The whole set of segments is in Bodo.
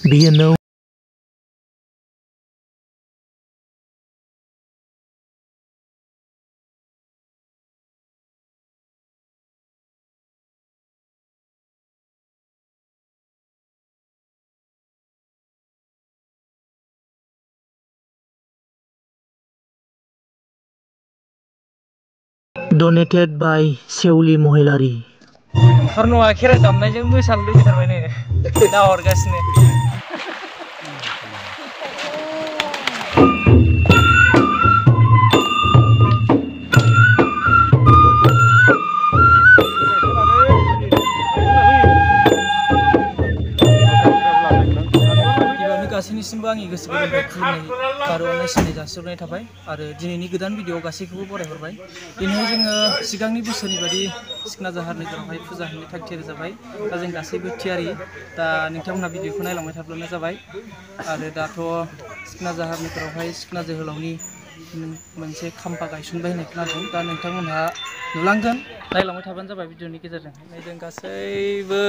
Beयो नौ donated by सेवली महिलारी नङा खेराइ दामनायजों मोसानो लुगैथारबाय नो दा हरगासिनो गासैनिसिमबो आंनि गोसो गोरबोनिफ्राय खुलुमनाय आरो अननाय सिनाय जासिहरनाय थाबाय आरो दिनैनि गोदान भिडिअ गासैखौबो बरायहरबाय दिनै जोङो सिगांनि बोसोरनि बायदि सिखना जाहार नोगोरावहाय फुजा होनो थाग थियारि जाबाय दा जों गासैबो थियारि दा नोंथांमोनहा भिडिअखौ नायलांबाय थाब्लानो जाबाय आरो दाथ' सिखना जाहार नोगोरावहाय सिखना जोहोलावनि मोनसे खाम्फा गायसनबाय होननाय खोनादों दा नोंथांमोनहा नुलांगोन नायलांबाय थाबानो जाबाय भिडिअनि गेजेरजों जों गासैबो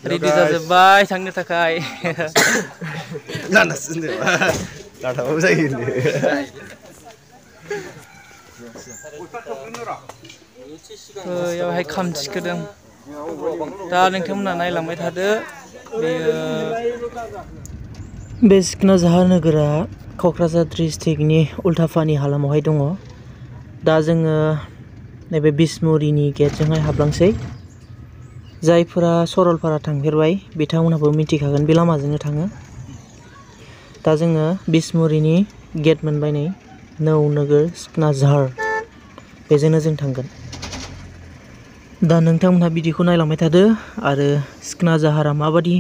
रेडि जाजोब्बाय थांनो थाखाय बेयावहाय खाम थिखोदों दा नोंथांमोनहा नायलांबाय थादो बेयो बे सिखना जाहार नोगोरा क'क्राझार डिस्ट्रिक्टनि उल्टापानि हालामावहाय दङ दा जोङो नैबे बिसमुरिनि गेटजोंहाय हाबलांसै जायफोरा सरलपारा थांफेरबाय बिथांमोनहाबो मिथिखागोन बे लामाजोंनो थाङो दा जोङो बिसमुरिनि गेट मोनबाय नै नौ नोगोर सिखना जाहार बेजोंनो जों थांगोन दा नोंथांमोनहा भिडिअखौ नायलांबाय थादो आरो सिखना जाहारा माबादि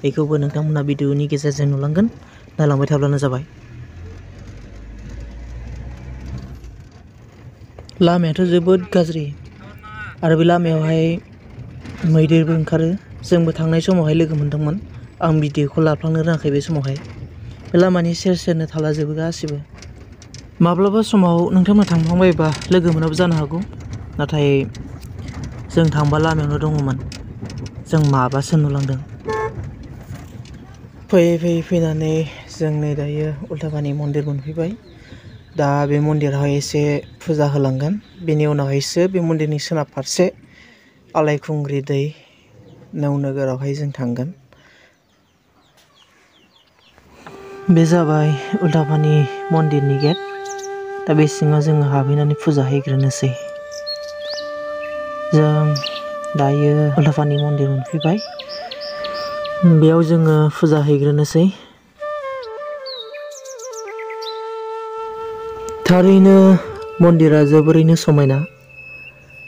बेखौबो नोंथांमोनहा भिडिअनि गेजेरजों नुलांगोन नायलांबाय थाब्लानो जाबाय लामायाथ' जोबोद गाज्रि आरो बे लामायावहाय मैदेरबो ओंखारो जोंबो थांनाय समावहाय लोगो मोनदोंमोन आं भिडिअखौ लाफ्लांनो रोङाखै बे समावहाय बे लामानि सेर सेरनो थालाजोबो गासिबो माब्लाबा समाव नोंथांमोना थांफ्लांबायबा लोगो मोनाबो जानो हागौ नाथाय जों थांबा लामायावनो दङमोन जों माबासो नुलांदों फैयै फैयै फैनानै जों नै दायो उल्टापानि मन्दिर मोनफैबाय दा बे मन्दिरावहाय एसे फुजा होलांगोन बेनि उनावहायसो बे मन्दिरनि सोनाब फारसे आलायखुंग्रि दै नौ नोगोरावहाय जों थांगोन बे जाबाय उल्टापानि मन्दिरनि गेट दा बे सिङाव जोङो हाबहैनानै फुजा हैग्रोनोसै जों दायो उल्टापानि मन्दिर मोनफैबाय बेयाव जोङो फुजा हैग्रोनोसै थारैनो मन्दिरा जोबोरैनो समायना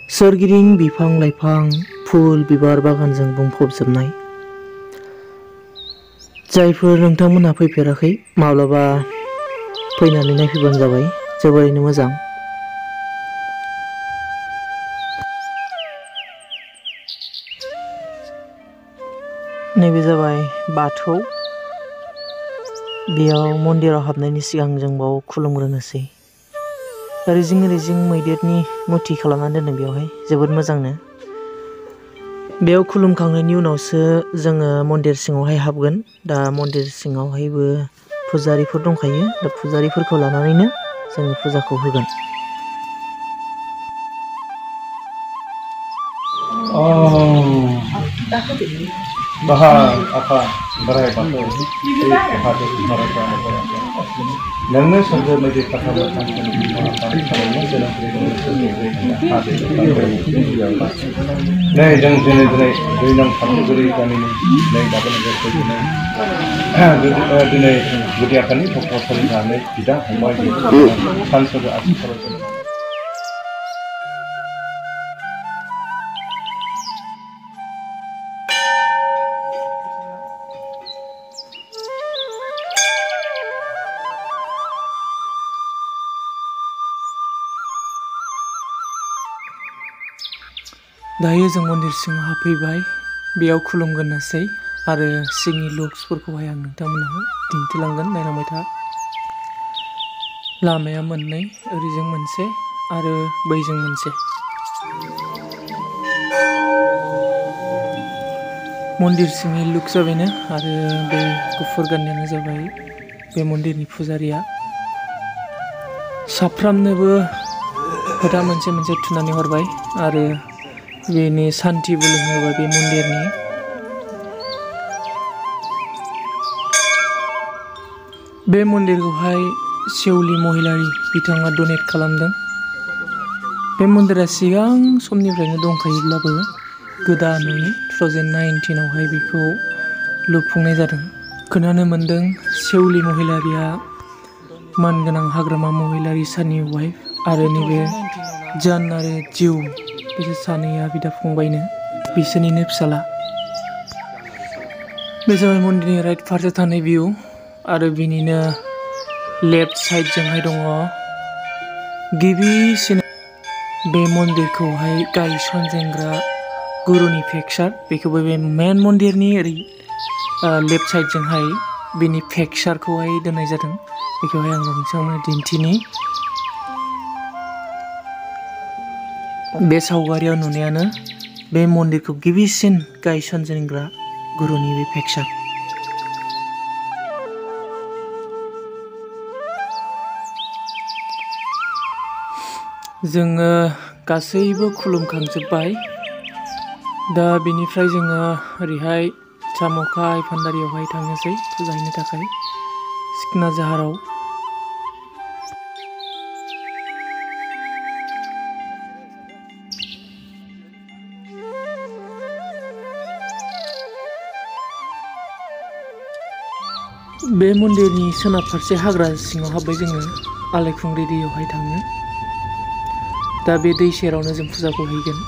सोरगिदिं बिफां लाइफां फुल बिबार बागानजों बुंफबजोबनाय जायफोर नोंथांमोनहा फैफेराखै माब्लाबा फैनानै नायफैबानो जाबाय जोबोरैनो मोजां नैबे जाबाय बाथौ बेयाव मन्दिराव हाबनायनि सिगां जों बाव खुलुमग्रोनोसै रिजिं रिजिं मैदेरनि मुर्ति खालामनानै दोनदों बेयावहाय जोबोद मोजांनो बेयाव खुलुमखांनायनि उनावसो जोङो मन्दिर सिङावहाय हाबगोन दा मन्दिर सिङावहायबो फुजारिफोर दंखायो दा फुजारिफोरखौ लानानैनो जोङो फुजाखौ होगोन नोंनो सोरगो बायदि खालामनो नै जों दिनै दैलां फाथोगुरि गामिनि नै दिनै गुदि आफादनि भक्तफोरनि थाखाय बिदा फंबाय सानसेबो आथिखालाव दायो जों मन्दिर सिङाव हाबफैबाय बेयाव खुलुमग्रोनोसै आरो सिंनि लुक्सफोरखौहाय आं नोंथांमोननो दिन्थिलांगोन नायलांबाय था लामाया मोननै ओरैजों मोनसे आरो बैजों मोनसे मन्दिर सिंनि लुक जाबायनो आरो बे गुफुर गाननायानो जाबाय बे मन्दिरनि फुजारिया साफ्रामनोबो खोथा मोनसे थुनानै हरबाय आरो बेनि सान्थिबो लोंहोबाय बे मन्दिरनि बे मन्दिरखौहाय सेवलि महिलारि बिथाङा डनेट खालामदों बे मन्दिरा सिगां समनिफ्रायनो दंखायोब्लाबो गोदानै 2019आवहाय बेखौ लुफुंनाय जादों खोनानो मोन्दों सेवलि महिलारिया मानगोनां हाग्रामा महिलारि सानि वाइफ आरो नैबे जान आरो जिउ बिसोर सानैया बिदा फंबायनो बिसोरनिनो फिसाला बे जाबाय मन्दिरनि राइट फारसे थानाय भिउ आरो बिनिनो लेफ्ट साइडजोंहाय दङ गिबिसिन बे मन्दिरखौहाय गायसनजेनग्रा गुरुनि पिक्चार बेखौबो बे मेन मन्दिरनि ओरै लेफ्ट साइडजोंहाय बेनि पिक्चारखौहाय दोननाय जादों बेखौहाय आं नोंथांनो दिन्थिनि बे सावगारियाव नुनायानो बे मन्दिरखौ गिबिसिन गायसनजेनग्रा गुरुनि बे पिक्चार जोङो गासैबो खुलुमखांजोब्बाय दा बेनिफ्राय जोङो ओरैहाय चाम'खाय भान्डारियावहाय थांनोसै फुजा हैनो थाखाय सिखना जाहाराव बे मन्दिरनि सोनाब फारसे हाग्रा सिङाव हाबबाय जोङो आलायखुंग्रि दैयावहाय थाङो दा बे दै सेरावनो जों फुजाखौ हैगोन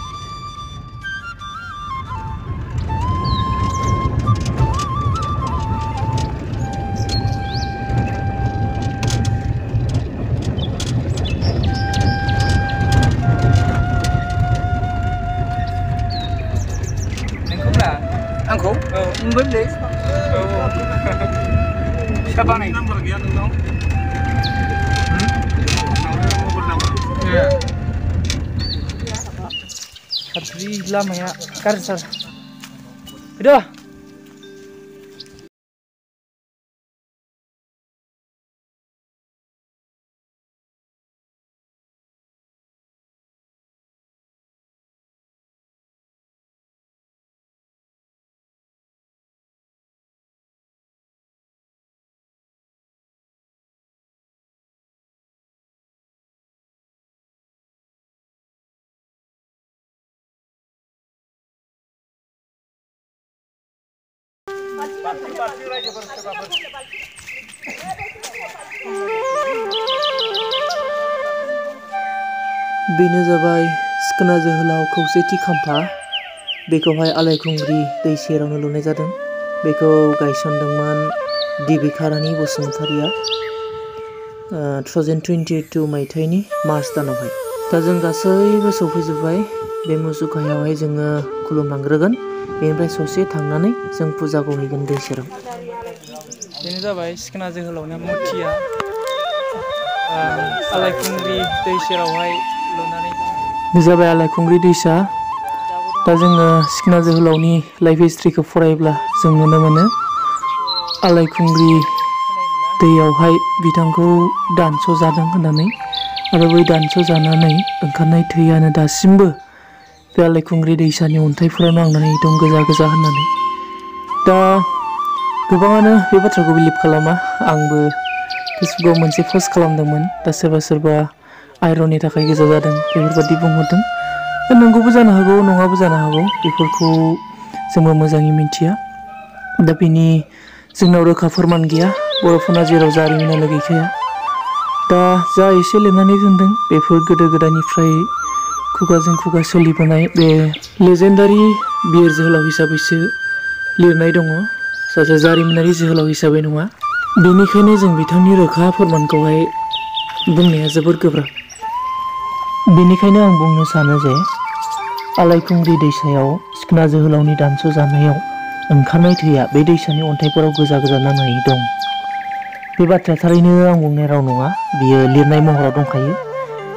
आंखौ मोनलै बानाय नाम्बार गैया नोंनाव साद्रि लामाया गाज्रिथार फैदो बेनो जाबाय सिखोना जोहोलाव खौसेथि खाम्फा बेखौहाय आलायखुंग्रि दै सेरावनो लुनाय जादों बेखौ गायसनदोंमोन देबिका रानि बसुमतारिया 2022 मायथाइनि मार्च दानावहाय दा जों गासैबो सफैजोब्बाय बे मुसुखायावहाय जोङो खुलुमलांग्रोगोन बेनिफ्राय ससे थांनानै जों फुजाखौ हैगोन दै सेराव बेनो जाबाय सिखोना जोहोलावनि मुर्तिया आलायखुंग्रि दै सेरावहाय लुनानै बे जाबाय आलायखुंग्रि दैसा दा जोङो सिखोना जोहोलावनि लाइफ हिस्ट्रिखौ फरायोब्ला जों नुनो मोनो आलायखुंग्रि दैयावहाय बिथांखौ दानस'जादों होननानै आरो बै दानस'जानानै ओंखारनाय थैयानो दासिमबो बे आलायखुंग्रि दैसानि अन्थाइफोराव नांनानै दं गोजा गोजा होननानै दा गोबाङानो बे बाथ्राखौ बिलिभ खालामा आंबो फेसबुकाव मोनसे पस्ट खालामदोंमोन दा सोरबा आइरननि थाखाय गोजा जादों बेफोरबायदि बुंहरदों नंगौबो जानो हागौ नङाबो जानो हागौ बेफोरखौ जोंबो मोजाङै मिन्थिया दा बेनि जोंनाव रोखा फोरमान गैया बर'फोरना जेराव जारिमिनानो गैखाया दा जा एसे लिरनानै दोनदों बेफोर गोदो गोदायनिफ्राय खुगाजों खुगा सोलिबोनाय बे लेजेन्डारि बिर जोहोलाव हिसाबैसो लिरनाय दङ सासे जारिमिनारि जोहोलाव हिसाबै नङा बेनिखायनो जों बिथांनि रोखा फोरमानखौहाय बुंनाया जोबोर गोब्राब बेनिखायनो आं बुंनो सानो जे आलायखुंग्रि दैसायाव सिखोना जोहोलावनि दानस'जानायाव ओंखारनाय थैया बे दैसानि अन्थाइफोराव गोजा गोजा नांनानै दं बे बाथ्राया थारैनो आं बुंनाय राव नङा बियो लिरनाय महराव दंखायो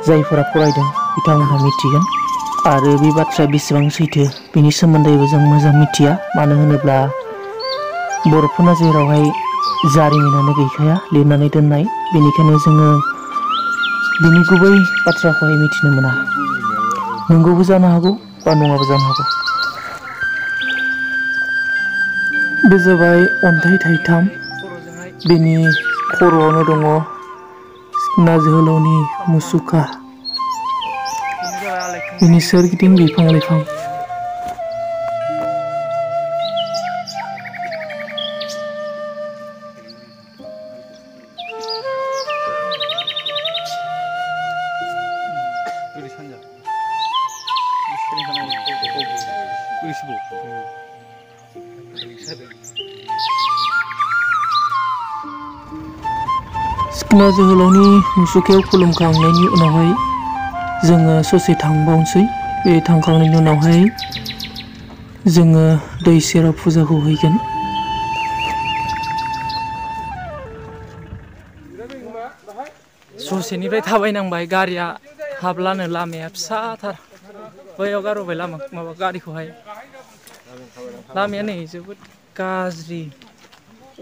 जायफोरा फरायदों बिथांमोनहा मिथिगोन आरो बे बाथ्राया बेसेबां सैथो बेनि सोमोन्दैबो जों मोजां मिथिया। मानो होनोब्ला बर'फोरना जेरावहाय जारिमिनानो गैखाया लिरनानै दोननाय, बेनिखायनो जोङो बिनि गुबै बाथ्राखौहाय मिथिनो मोना। नंगौबो जानो हागौ बा नङाबो जानो हागौ। बे जाबाय अन्थाइ थाइथाम, बेनि खर'आवनो दङ सिखोना जोहोलावनि मुसुखा, बेनि सोरगिदिं बिफां लाइफां। सिखोना जोहोलावनि मुसुखायाव खुलुमखांनायनि उनावहाय जोङो ससे थांबावनोसै। बे थांखांनायनि उनावहाय जोङो दै सेराव फुजाखौ हैगोन। ससेनिफ्राय थाबायनांबाय, गारिया हाबलानो, लामाया फिसाथार। बैयाव गारबोबाय माबा गारिखौहाय। लामाया नै जोबोद गाज्रि,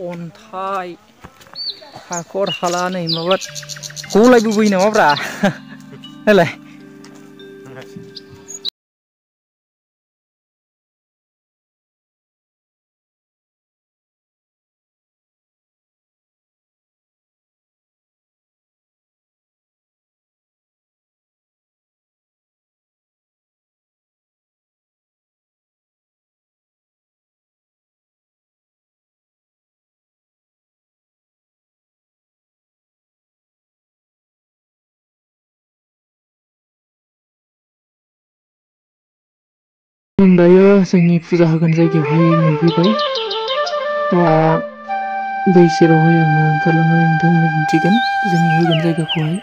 अन्थाइ, हाखर हाला, नै माबा गलायबोबोयो नामाब्रा नायलाय। जों दायो जोंनि फुजा होगोन जायगायावहाय मोनफैबाय। दा दै सेरावहाय आङो ओंखारलांनानै नोंथांनो दिन्थिगोन जोंनि होगोन जायगाखौहाय।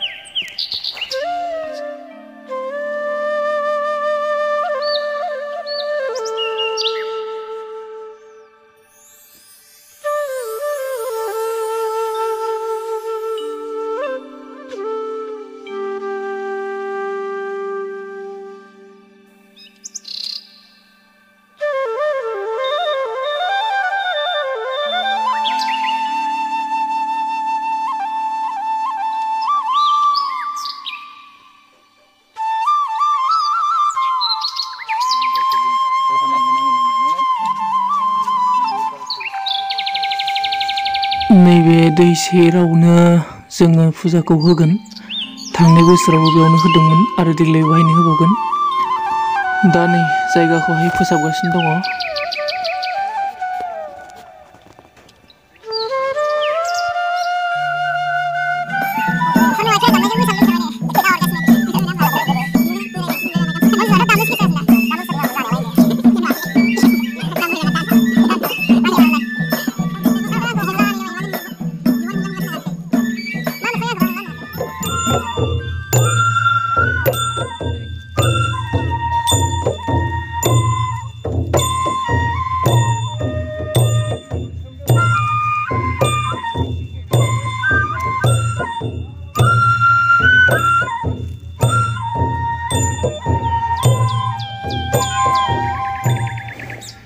नैबे दै सेरावनो जोङो फुजाखौ होगोन। थांनाय बोसोरावबो बेयावनो होदोंमोन आरो देग्लाय बेवहायनो होबावगोन। दा नै जायगाखौहाय फोसाबगासिनो दङ।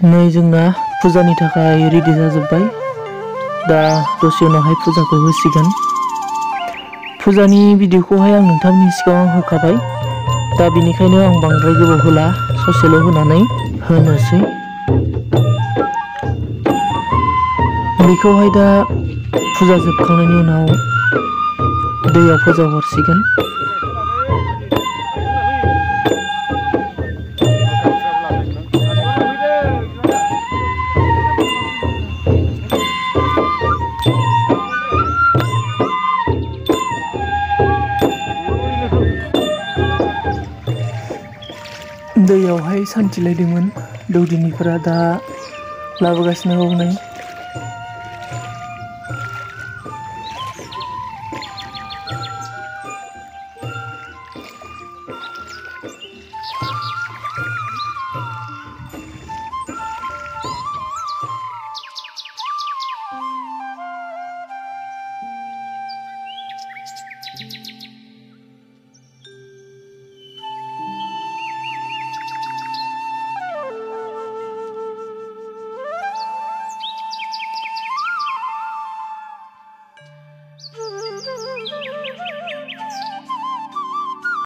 नै जोंना फुजानि थाखाय रेडि जाजोब्बाय। दा दसे उनावहाय फुजाखौ होसिगोन। फुजानि भिडिअखौहाय आं नोंथांनि सिगाङाव होखाबाय। दा बेनिखायनो आं बांद्राय गोबाव होला, ससेल' होनानै होनोसै। बेखौहाय दा फुजा जोबखांनायनि उनाव दैयाव फोजाव हरसिगोन। दैयावहाय सान्थि लायदोंमोन दौदिनिफोरा, दा लाबोगासिनो दं नै।